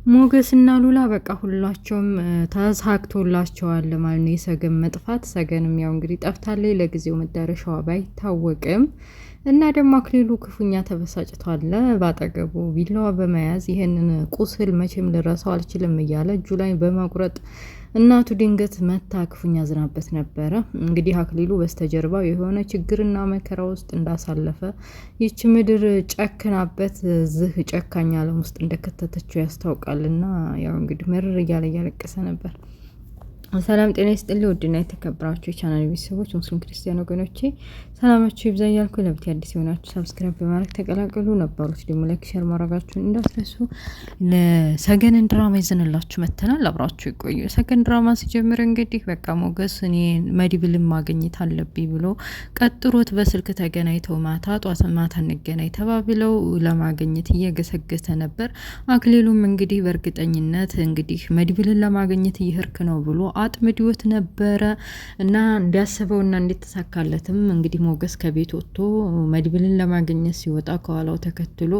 ሞገስና ሉላ በቃ ሁላቸውም ተሳክቶላቸዋል ማለት ነው። የሰገን መጥፋት ሰገንም ያው እንግዲህ ጠፍታለች ለጊዜው መዳረሻዋ ባይታወቅም እና ደግሞ አክሊሉ ክፉኛ ተበሳጭቷል። ባጠገቡ ቢላዋ በመያዝ ይሄንን ቁስል መቼም ልረሳው አልችልም እያለ እጁ ላይ በመቁረጥ እናቱ ድንገት መታ ክፉኛ ዝናበት ነበረ። እንግዲህ አክሊሉ በስተጀርባው የሆነ ችግርና መከራ ውስጥ እንዳሳለፈ ይች ምድር ጨክናበት ዝህ ጨካኝ ዓለም ውስጥ እንደከተተችው ያስታውቃልና ያው እንግዲህ መርር እያለ እያለቀሰ ነበር። ሰላም ጤና ይስጥልኝ ውድና የተከበራችሁ የቻናል ቤተሰቦች ሙስሊም ክርስቲያን ወገኖቼ ሰላማችሁ ይብዛ እያልኩ ለቤት አዲስ የሆናችሁ ሰብስክራይብ በማድረግ ተቀላቀሉ። ነባሮች ደግሞ ላይክ ሼር ማድረጋችሁን እንዳትረሱ። ለሰገንን ድራማ ይዘንላችሁ መተናል። አብራችሁ ይቆዩ። ሰገን ድራማ ሲጀምር እንግዲህ በቃ ሞገስ እኔ መድብልን ማግኘት አለብኝ ብሎ ቀጥሮት በስልክ ተገናኝተው ጧት ማታ እንገናኝ ተባብለው ለማግኘት እየገሰገሰ ነበር። አክሊሉም እንግዲህ በእርግጠኝነት እንግዲህ መድብልን ለማግኘት እየሄድክ ነው ብሎ አጥምዶት ነበረ እና እንዲያስበውና እንዲተሳካለትም እንግዲህ ሞገስ ከቤት ወጥቶ መድብልን ለማግኘት ሲወጣ ከኋላው ተከትሎ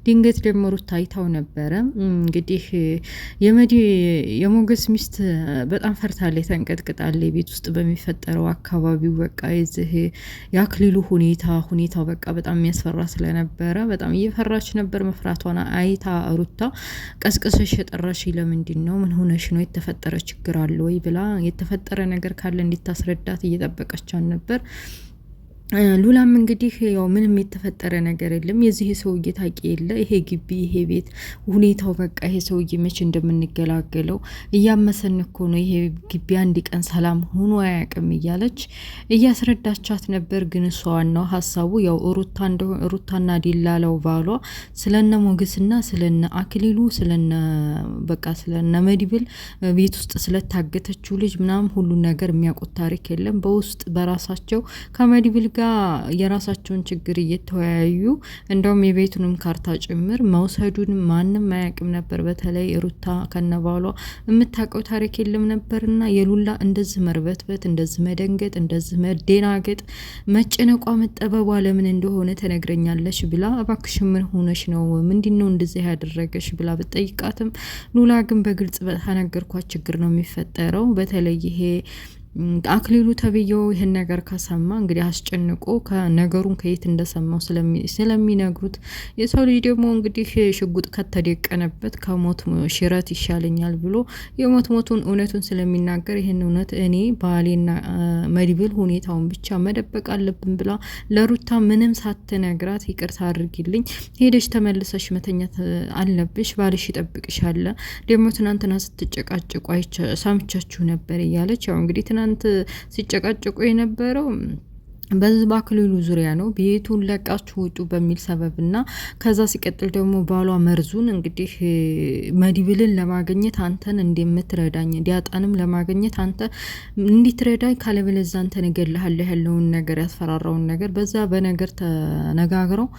ድንገት ደግሞ ሩታ አይታው ነበረ። እንግዲህ የሞገስ ሚስት በጣም ፈርታለች፣ ተንቀጥቅጣለች። ቤት ውስጥ በሚፈጠረው አካባቢው በቃ የዚህ የአክሊሉ ሁኔታው በቃ በጣም የሚያስፈራ ስለነበረ በጣም እየፈራች ነበር። መፍራቷን አይታ ሩታ ቀስቅሰሽ የጠራሽ ለምንድን ነው? ምን ሆነሽ ነው? የተፈጠረ ችግር አለ ወይ ብላ የተፈጠረ ነገር ካለ እንዲታስረዳት እየጠበቀቻን ነበር። ሉላም እንግዲህ ያው ምንም የተፈጠረ ነገር የለም፣ የዚህ ሰውዬ ታውቂ የለ ይሄ ግቢ ይሄ ቤት ሁኔታው በቃ ይሄ ሰውዬ መቼ እንደምንገላገለው እያመሰን እኮ ነው፣ ይሄ ግቢ አንድ ቀን ሰላም ሆኖ አያውቅም እያለች እያስረዳቻት ነበር። ግን እሷ ዋናው ሀሳቡ ያው ሩታና ዲላላው ባሏ ስለነ ሞገስና ስለነ አክሊሉ ስለነ መድብል ቤት ውስጥ ስለታገተችው ልጅ ምናምን ሁሉን ነገር የሚያውቁት ታሪክ የለም። በውስጥ በራሳቸው ከመድብል የራሳቸውን ችግር እየተወያዩ እንደውም የቤቱንም ካርታ ጭምር መውሰዱን ማንም አያውቅም ነበር። በተለይ ሩታ ከነባሏ የምታውቀው ታሪክ የለም ነበርና የሉላ እንደዚህ መርበትበት፣ እንደዚህ መደንገጥ፣ እንደዚህ መደናገጥ፣ መጨነቋ፣ መጠበቧ ለምን እንደሆነ ተነግረኛለሽ ብላ እባክሽ ምን ሆነሽ ነው? ምንድነው እንደዚህ ያደረገሽ ብላ ብትጠይቃትም ሉላ ግን በግልጽ በተነገርኳት ችግር ነው የሚፈጠረው። በተለይ ይሄ አክሊሉ ተብዬው ይህን ነገር ከሰማ እንግዲህ አስጨንቆ ከነገሩን ከየት እንደሰማው ስለሚነግሩት የሰው ልጅ ደግሞ እንግዲህ ሽጉጥ ከተደቀነበት ከሞት ሽረት ይሻለኛል ብሎ የሞቱን እውነቱን ስለሚናገር ይህን እውነት እኔ ባሌና መድብል ሁኔታውን ብቻ መደበቅ አለብን ብላ ለሩታ ምንም ሳትነግራት ይቅርታ አድርጊልኝ፣ ሄደሽ ተመልሰሽ መተኛት አለብሽ፣ ባልሽ ይጠብቅሻል፣ ደግሞ ትናንትና ስትጨቃጭቁ ሰምቻችሁ ነበር እያለች ያው እንግዲህ ትናንት ሲጨቃጨቁ የነበረው በዚህ በአክሊሉ ዙሪያ ነው። ቤቱን ለቃችሁ ውጡ በሚል ሰበብና ከዛ ሲቀጥል ደግሞ ባሏ መርዙን እንግዲህ መድብልን ለማግኘት አንተን እንደምትረዳኝ ዲያጣንም ለማግኘት አንተ እንድትረዳኝ ካለበለዛ አንተን እገልሃለሁ ያለውን ነገር ያስፈራራውን ነገር በዛ በነገር ተነጋግረው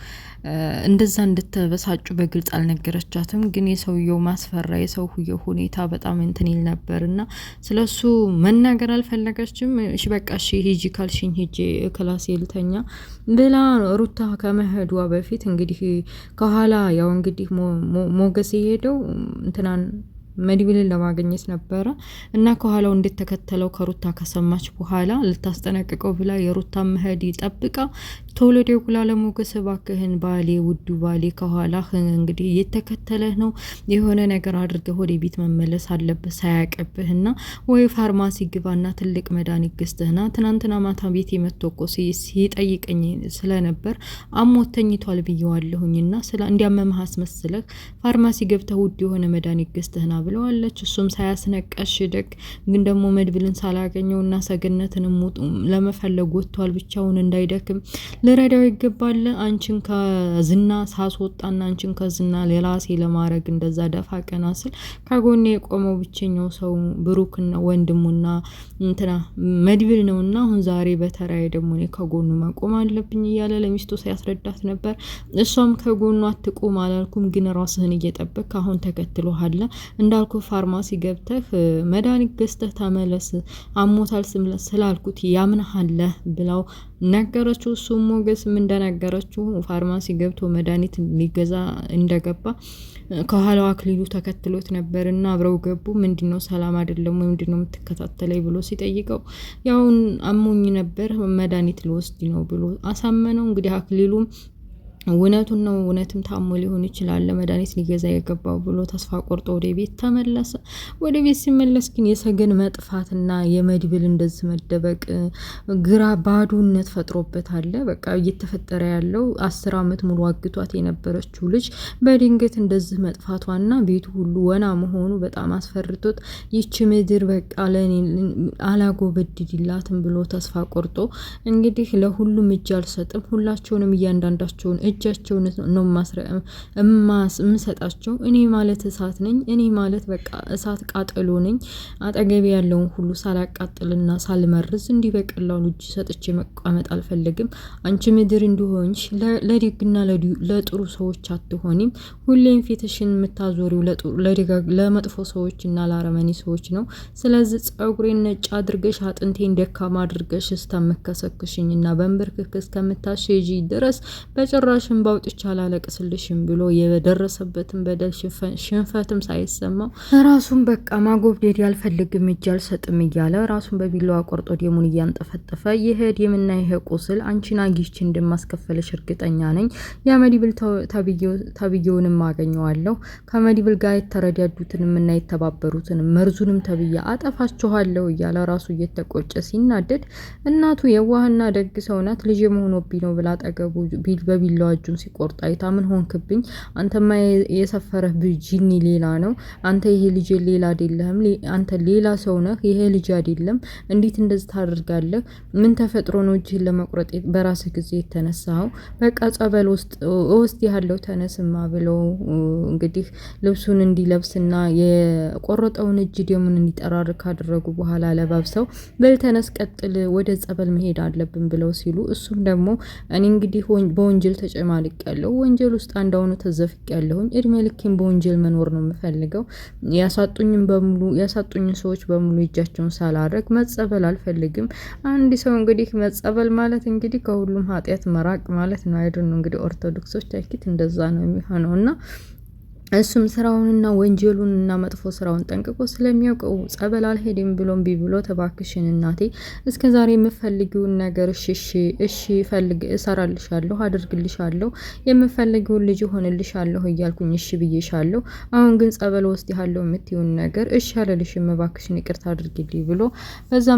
እንደዛ እንድትበሳጩ በግልጽ አልነገረቻትም። ግን የሰውየው ማስፈራ የሰውየው ሁኔታ በጣም እንትን ይል ነበርና ስለሱ መናገር አልፈለገችም። እሺ በቃ እሺ ሂጂ ካልሽኝ ሂጂ ክላስ ልተኛ ብላ ሩታ ከመሄዷ በፊት እንግዲህ ከኋላ ያው እንግዲህ ሞገስ የሄደው እንትናን መድብልን ለማግኘት ነበረ እና ከኋላው እንደተከተለው ከሩታ ከሰማች በኋላ ልታስጠነቅቀው ብላ የሩታ መሄድ ይጠብቃ ቶሎ ደውላ ለሞገስ እባክህን ባሌ ውዱ ባሌ ከኋላ እንግዲህ እየተከተለህ ነው፣ የሆነ ነገር አድርገህ ወደ ቤት መመለስ አለብህ ሳያቀብህና ወይ ፋርማሲ ግባና ትልቅ መድኃኒት ገዝተህና ትናንትና ማታ ቤት የመጥቶ እኮ ሲጠይቀኝ ስለነበር አሞት ተኝቷል ብየዋለሁኝና እንዲያመመህ አስመስለህ ፋርማሲ ገብተህ ውድ የሆነ መድኃኒት ገዝተህና ብለዋለች። እሱም ሳያስነቀሽ ደግ ግን ደግሞ መድብልን ሳላገኘውና ሰገነትን ለመፈለግ ወጥቷል ብቻውን እንዳይደክም ልረዳው ይገባል። አንቺን ከዝና ሳስወጣና አንቺን ከዝና ሌላሴ ለማድረግ እንደዛ ደፋ ቀና ስል ከጎኔ የቆመው ብቸኛው ሰው ብሩክና ወንድሙና እንትና መድብል ነውና አሁን ዛሬ በተራዬ ደግሞ እኔ ከጎኑ መቆም አለብኝ እያለ ለሚስቱ ሲያስረዳት ነበር። እሷም ከጎኑ አትቆም አላልኩም፣ ግን ራስህን እየጠበቅ አሁን ተከትሎሃል እንዳልኩ ፋርማሲ ገብተህ መድኃኒት ገዝተህ ተመለስ አሞታል ስላልኩት ያምንሃል ብለው ነገረችው። እሱም ሞገስም እንደነገረችው ፋርማሲ ገብቶ መድኃኒት ሊገዛ እንደገባ ከኋላው አክሊሉ ተከትሎት ነበርና አብረው ገቡ። ምንድነው ሰላም አይደለም ወይ ምንድነው የምትከታተለኝ ብሎ ሲጠይቀው ያውን አሞኝ ነበር መድኃኒት ልወስድ ነው ብሎ አሳመነው። እንግዲህ አክሊሉም እውነቱን ነው እውነትም ታሞ ሊሆን ይችላል ለመድኃኒት ሊገዛ የገባው ብሎ ተስፋ ቆርጦ ወደ ቤት ተመለሰ። ወደ ቤት ሲመለስ ግን የሰገን መጥፋትና የመድብል እንደዚህ መደበቅ ግራ ባዶነት ፈጥሮበታል። በቃ እየተፈጠረ ያለው 10 ዓመት ሙሉ አግቷት የነበረችው ልጅ በድንገት እንደዚህ መጥፋቷና ቤቱ ሁሉ ወና መሆኑ በጣም አስፈርቶት ይቺ ምድር በቃ ለኔ አላጎበድድላትም ብሎ ተስፋ ቆርጦ እንግዲህ ለሁሉም እጅ አልሰጥም ሁላቸውንም እያንዳንዳቸውን እጃቸውን ነው የምሰጣቸው። እኔ ማለት እሳት ነኝ። እኔ ማለት በቃ እሳት ቃጠሎ ነኝ። አጠገቤ ያለውን ሁሉ ሳላቃጥልና ሳልመርዝ እንዲህ በቀላሉ እጅ ሰጥቼ መቀመጥ አልፈልግም። አንቺ ምድር እንዲሆንሽ ለደግና ለጥሩ ሰዎች አትሆኒም። ሁሌም ፊትሽን የምታዞሪው ለመጥፎ ሰዎችና ለአረመኔ ሰዎች ነው። ስለዚህ ጸጉሬን ነጭ አድርገሽ አጥንቴን ደካማ አድርገሽ እስከምከሰክሽኝና በንብርክክ እስከምታሸጂ ድረስ በጭራሽ ባውጥቻ አላለቅስልሽም ብሎ የደረሰበትን በደል ሽንፈትም ሳይሰማው ራሱን በቃ ማጎብደድ ያልፈልግም እጅ አልሰጥም እያለ ራሱን በቢላዋ ቆርጦ ደሙን እያንጠፈጠፈ ይሄ ደምና ይሄ ቁስል አንቺን አግኝቼ እንደማስከፈለሽ እርግጠኛ ነኝ። የመድብል ተብዬውንም አገኘዋለሁ። ከመድብል ጋር የተረዳዱትንም እና የተባበሩትን መርዙንም ተብዬ አጠፋችኋለሁ እያለ ራሱ እየተቆጨ ሲናደድ እናቱ የዋህና ደግ ሰው ናት። ልጅ መሆኖብኝ ነው ብላ አጠገቡ በቢላዋ እጁን ሲቆርጥ አይታ ምን ሆንክብኝ? አንተማ የሰፈረህ ጂኒ ሌላ ነው። አንተ ይሄ ልጅ ሌላ አይደለም። አንተ ሌላ ሰው ነህ። ይሄ ልጅ አይደለም። እንዴት እንደዚህ ታደርጋለህ? ምን ተፈጥሮ ነው እጅህን ለመቁረጥ በራስህ ጊዜ የተነሳው? በቃ ጸበል ውስጥ ያለው ተነስማ ብለው እንግዲህ ልብሱን እንዲለብስና የቆረጠውን እጅ ደሙን እንዲጠራር ካደረጉ በኋላ ለባብሰው በልተነስ ቀጥል ወደ ጸበል መሄድ አለብን ብለው ሲሉ እሱም ደግሞ እኔ እንግዲህ በወንጀል ተጨማልቅ ያለው ወንጀል ውስጥ አንዳውኑ ተዘፍቅ ያለሁኝ እድሜ ልኬን በወንጀል መኖር ነው የምፈልገው። ያሳጡኝ ሰዎች በሙሉ እጃቸውን ሳላረግ መጸበል አልፈልግም። አንድ ሰው እንግዲህ መጸበል ማለት እንግዲህ ከሁሉም ኃጢአት መራቅ ማለት ነው አይደል? እንግዲህ ኦርቶዶክሶች ታኪት እንደዛ ነው የሚሆነውና እሱም ስራውንና ወንጀሉንና መጥፎ ስራውን ጠንቅቆ ስለሚያውቀው ጸበል አልሄድም ብሎም ቢብሎ ተባክሽን እናቴ እስከዛሬ የምፈልጊውን ነገር እሺ ፈልግ እሰራልሻለሁ አድርግልሻለሁ የምፈልጊውን ልጅ ሆንልሻለሁ እያልኩኝ እሺ ብዬሻለሁ። አሁን ግን ጸበል ውስጥ ያለው የምትዩን ነገር እሺ አለልሽም እባክሽን ይቅርታ አድርግልኝ ብሎ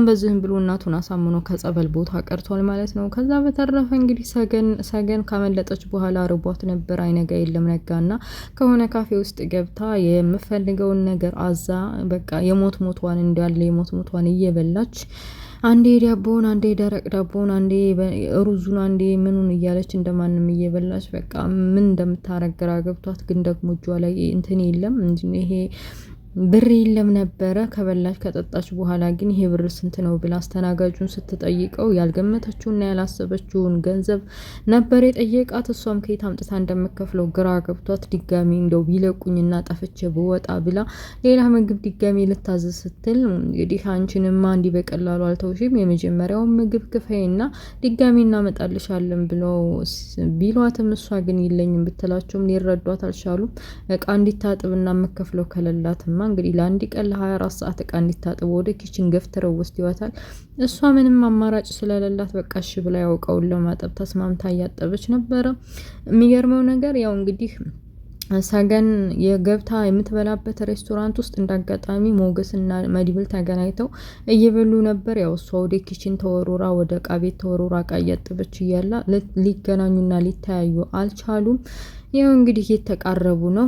በዚህም ብሎ እናቱን አሳምኖ ከጸበል ቦታ ቀርቷል ማለት ነው። ከዛ በተረፈ እንግዲህ ሰገን ካመለጠች በኋላ ርቧት ነበር። አይነጋ የለም ነጋና ከሆነ ካፌ ውስጥ ገብታ የምፈልገውን ነገር አዛ በቃ የሞቷን እንዳለ የሞቷን እየበላች አንዴ ዳቦን አንዴ ደረቅ ዳቦን አንዴ ሩዙን አንዴ ምኑን እያለች እንደማንም እየበላች በቃ ምን እንደምታረግራ ገብቷት ግን ደግሞ እጇ ላይ እንትን የለም ይሄ ብር የለም ነበረ። ከበላች ከጠጣች በኋላ ግን ይሄ ብር ስንት ነው ብላ አስተናጋጁን ስትጠይቀው ያልገመተችውና ያላሰበችውን ገንዘብ ነበር የጠየቃት። እሷም ከየት አምጥታ እንደምከፍለው ግራ ገብቷት ድጋሚ እንደው ቢለቁኝና ጠፍቼ በወጣ ብላ ሌላ ምግብ ድጋሚ ልታዘዝ ስትል እንግዲህ አንቺንማ እንዲህ በቀላሉ አልተውሽም የመጀመሪያውን ምግብ ክፈይና ድጋሚ እናመጣልሻለን ብለው ቢሏትም እሷ ግን የለኝም ብትላቸውም ሊረዷት አልቻሉም። እቃ እንዲታጥብና የምከፍለው ከሌላትም እንግዲህ ለአንድ ቀን ለ24 ሰዓት እቃ እንዲታጥብ ወደ ኪችን ገፍትረው ውስጥ ይወታል። እሷ ምንም አማራጭ ስለሌላት በቃ እሺ ብላ ያውቀውን ለማጠብ ተስማምታ እያጠበች ነበረ። የሚገርመው ነገር ያው እንግዲህ ሰገን የገብታ የምትበላበት ሬስቶራንት ውስጥ እንዳጋጣሚ ሞገስና መድብል ተገናኝተው እየበሉ ነበር። ያው እሷ ወደ ኪችን ተወሩራ ወደ እቃ ቤት ተወሩራ እቃ እያጠበች እያላ ሊገናኙና ሊተያዩ አልቻሉም። ያው እንግዲህ እየተቃረቡ ነው።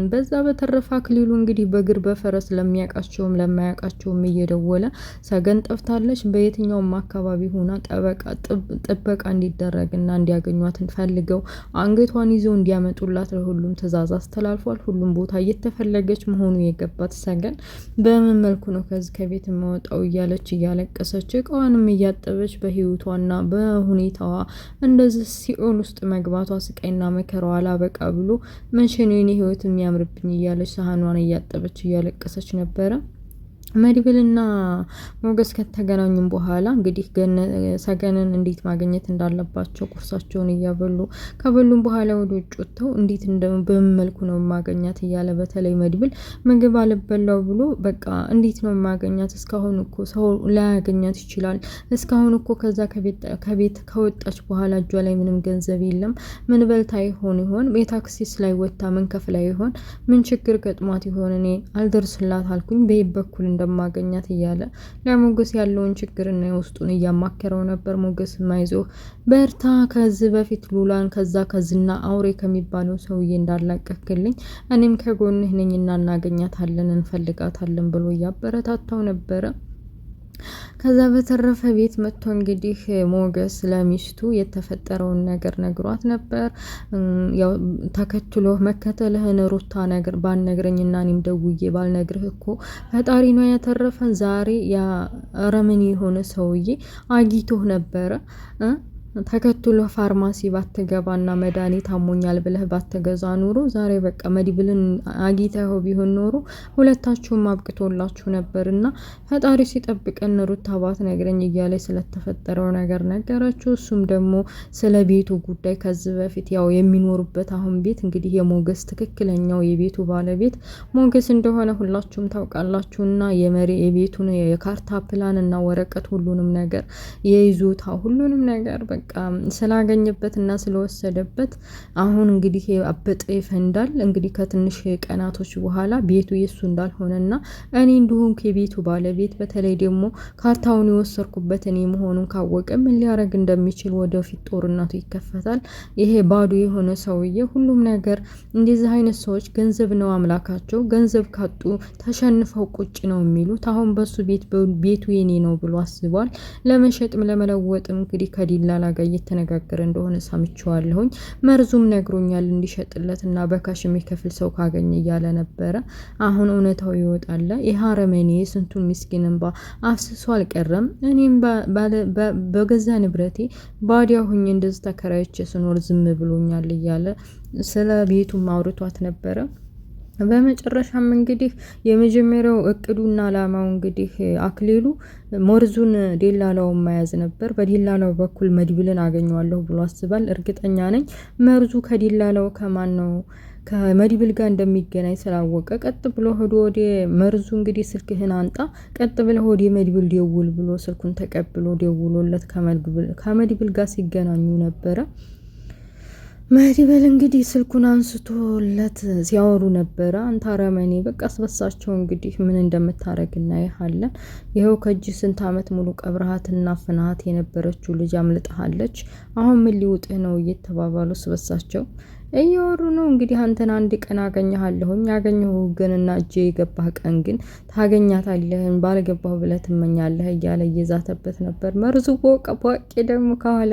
በዛ በተረፈ አክሊሉ እንግዲህ በእግር በፈረስ ለሚያውቃቸውም ለማያውቃቸውም እየደወለ ሰገን ጠፍታለች በየትኛውም አካባቢ ሆና ጥበቃ እንዲደረግና እንዲያገኟት ፈልገው አንገቷን ይዘው እንዲያመጡላት ለሁሉም ትዕዛዝ አስተላልፏል። ሁሉም ቦታ እየተፈለገች መሆኑ የገባት ሰገን በምን መልኩ ነው ከዚህ ከቤት የማወጣው እያለች እያለቀሰች እቃዋንም እያጠበች በህይወቷና በሁኔታዋ እንደዚህ ሲኦል ውስጥ መግባቷ ስቃይና መከራዋ አላበቃ አልበቃ ብሎ መቼ ነው የኔ ህይወት የሚያምርብኝ እያለች ሳህኗን እያጠበች እያለቀሰች ነበረ። መድብልና ሞገስ ከተገናኙም በኋላ እንግዲህ ሰገንን እንዴት ማግኘት እንዳለባቸው ቁርሳቸውን እያበሉ ከበሉም በኋላ ወደ ውጭ ወጥተው እንዴት በምን መልኩ ነው ማገኛት እያለ በተለይ መድብል ምግብ አልበላው ብሎ በቃ እንዴት ነው ማገኛት? እስካሁን እኮ ሰው ላያገኛት ይችላል። እስካሁን እኮ ከዛ ከቤት ከወጣች በኋላ እጇ ላይ ምንም ገንዘብ የለም። ምን በልታ ይሆን? የታክሲስ ላይ ወጣ ምን ከፍላ ይሆን? ምን ችግር ገጥሟት ይሆን? እኔ አልደርስላት አልኩኝ በይ በኩል እንደማገኛት እያለ ለሞገስ ያለውን ችግርና የውስጡን እያማከረው ነበር። ሞገስ ማይዞህ በርታ፣ ከዚህ በፊት ሉላን ከዝና አውሬ ከሚባለው ሰውዬ እንዳላቀክልኝ እኔም ከጎንህ ነኝና እናገኛታለን እንፈልጋታለን ብሎ እያበረታታው ነበረ። ከዛ በተረፈ ቤት መጥቶ እንግዲህ ሞገስ ለሚስቱ የተፈጠረውን ነገር ነግሯት ነበር። ያው ተከትሎ መከተልህን ሩታ ነገር ባልነግረኝና እኔም ደውዬ ባልነግርህ እኮ ፈጣሪ ነው ያተረፈን። ዛሬ ያ አረመኔ የሆነ ሰውዬ አጊቶህ ነበረ። ተከትሎ ፋርማሲ ባትገባና መድኃኒት አሞኛል ብለህ ባትገዛ ኑሮ ዛሬ በቃ መድብልን አጊተው ቢሆን ኖሮ ሁለታችሁም አብቅቶላችሁ ነበርና ፈጣሪ ሲጠብቀን ሩታ ባትነግረኝ እያለ ስለተፈጠረው ነገር ነገረችው። እሱም ደግሞ ስለ ቤቱ ጉዳይ ከዚህ በፊት ያው የሚኖሩበት አሁን ቤት እንግዲህ የሞገስ ትክክለኛው የቤቱ ባለቤት ሞገስ እንደሆነ ሁላችሁም ታውቃላችሁና የቤቱን የካርታ ፕላን እና ወረቀት ሁሉንም ነገር የይዞታ ሁሉንም ነገር በቃ ስላገኘበት እና ስለወሰደበት አሁን እንግዲህ አበጠ ይፈንዳል። እንግዲህ ከትንሽ ቀናቶች በኋላ ቤቱ የሱ እንዳልሆነና እኔ እንዲሁም የቤቱ ባለቤት በተለይ ደግሞ ካርታውን የወሰድኩበት እኔ መሆኑን ካወቀ ምን ሊያደርግ እንደሚችል ወደፊት ጦርነቱ ይከፈታል። ይሄ ባዶ የሆነ ሰውዬ ሁሉም ነገር እንደዚህ አይነት ሰዎች ገንዘብ ነው አምላካቸው። ገንዘብ ካጡ ተሸንፈው ቁጭ ነው የሚሉት። አሁን በሱ ቤቱ የኔ ነው ብሎ አስቧል። ለመሸጥም ለመለወጥም እንግዲህ ከዲላላ ጋር እየተነጋገረ እንደሆነ ሰምቼዋለሁኝ። መርዙም ነግሮኛል እንዲሸጥለት እና በካሽ የሚከፍል ሰው ካገኘ እያለ ነበረ። አሁን እውነታው ይወጣል። ይሄ አረመኔ ስንቱን ምስኪን እንባ አፍስሶ አልቀረም። እኔም በገዛ ንብረቴ ባዲያ ሁኝ እንደዚህ ተከራይቼ ስኖር ዝም ብሎኛል እያለ ስለ ቤቱም አውርቷት ነበረ። በመጨረሻም እንግዲህ የመጀመሪያው እቅዱና አላማው እንግዲህ አክሊሉ ሞርዙን ዴላላውን መያዝ ነበር። በዴላላው በኩል መድብልን አገኘዋለሁ ብሎ አስባል። እርግጠኛ ነኝ መርዙ ከዴላላው ከማን ነው ከመድብል ጋር እንደሚገናኝ ስላወቀ ቀጥ ብሎ ሄዶ ወደ መርዙ እንግዲህ ስልክህን አንጣ ቀጥ ብሎ ወደ መድብል ደውል ብሎ ስልኩን ተቀብሎ ደውሎለት ከመድብል ጋር ሲገናኙ ነበረ። መድብል እንግዲህ ስልኩን አንስቶለት ሲያወሩ ነበረ። አንተ አረመኔ በቃ አስበሳቸው እንግዲህ ምን እንደምታረግ እናይሃለን። ይኸው ከእጅ ስንት አመት ሙሉ ቀብረሃትና ፍናሃት የነበረችው ልጅ አምልጠሃለች። አሁን ምን ሊውጥህ ነው እየተባባሉ ስበሳቸው እያወሩ ነው። እንግዲህ አንተን አንድ ቀን አገኘሃለሁኝ ያገኘሁ ግንና እጄ የገባህ ቀን ግን ታገኛታለህን ባልገባሁ ብለህ ትመኛለህ እያለ እየዛተበት ነበር። መርዙ በወቀ ደግሞ ከኋላ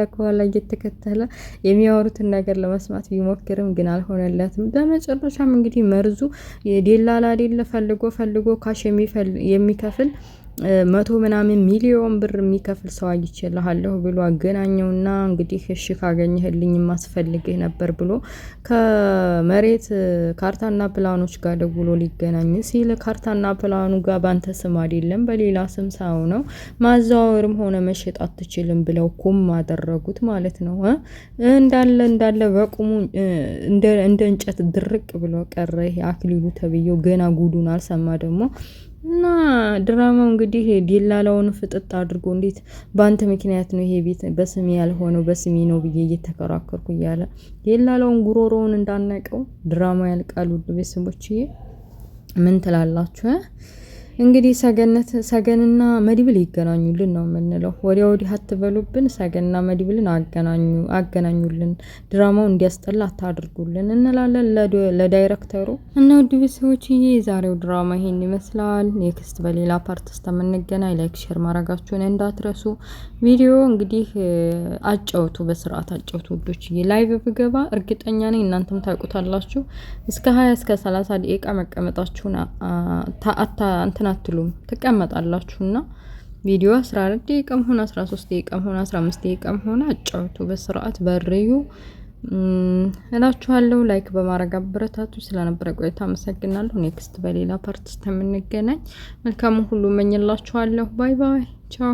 እየተከተለ የሚያወሩትን ነገር ለመስማት ቢሞክርም ግን አልሆነለትም። በመጨረሻም እንግዲህ መርዙ የዴላላ አይደለ ፈልጎ ካሽ የሚከፍል 100 ምናምን ሚሊዮን ብር የሚከፍል ሰው አግኝቼልሃለሁ ብሎ አገናኘውና እንግዲህ እሺ ካገኘህልኝ ማስፈልግህ ነበር ብሎ ከመሬት ካርታና ፕላኖች ጋር ደውሎ ሊገናኝ ሲል ካርታና ፕላኑ ጋር ባንተ ስም አይደለም በሌላ ስም ሳው ነው ማዛወርም ሆነ መሸጥ አትችልም ብለው ኩም አደረጉት ማለት ነው። እንዳለ በቁሙ እንደ እንጨት ድርቅ ብሎ ቀረ። ይሄ አክሊሉ ተብየው ገና ጉዱን አልሰማ ደግሞ እና ድራማው እንግዲህ ዴላላውን ፍጥጥ አድርጎ እንዴት ባንተ ምክንያት ነው ይሄ ቤት በስሜ ያልሆነው በስሜ ነው ብዬ እየተከራከርኩ እያለ ዴላላውን ጉሮሮውን እንዳናቀው ድራማው ያልቃል። ውድ ቤተሰቦችዬ ምን ትላላችሁ? እንግዲህ ሰገንና መድብል ይገናኙልን ነው የምንለው። ወዲያ አትበሉብን። ሰገንና መድብልን አገናኙልን፣ ድራማው እንዲያስጠላ አታድርጉልን እንላለን ለዳይሬክተሩ እና ውድ ቤተሰቦችዬ የዛሬው ድራማ ይሄን ይመስላል። ኔክስት በሌላ ፓርት እስከምንገናኝ ላይክ ሼር ማድረጋችሁን እንዳትረሱ። ቪዲዮ እንግዲህ አጫውቱ፣ በስርዓት አጫውቱ ውዶችዬ። ላይቭ ብገባ እርግጠኛ ነኝ እናንተም ታውቁታላችሁ እስከ 20 እስከ 30 ደቂቃ መቀመጣችሁን አትሉም ትቀመጣላችሁና ቪዲዮ 14 ደቂቃም ሆነ 13 ደቂቃም ሆነ 15 ደቂቃም ሆነ አጫውቱ በስርዓት በርዩ እላችኋለሁ። ላይክ በማድረግ አበረታቱ። ስለነበረ ቆይታ አመሰግናለሁ። ኔክስት በሌላ ፓርት እስከምንገናኝ መልካም ሁሉ እመኝላችኋለሁ። ባይ ባይ ቻው።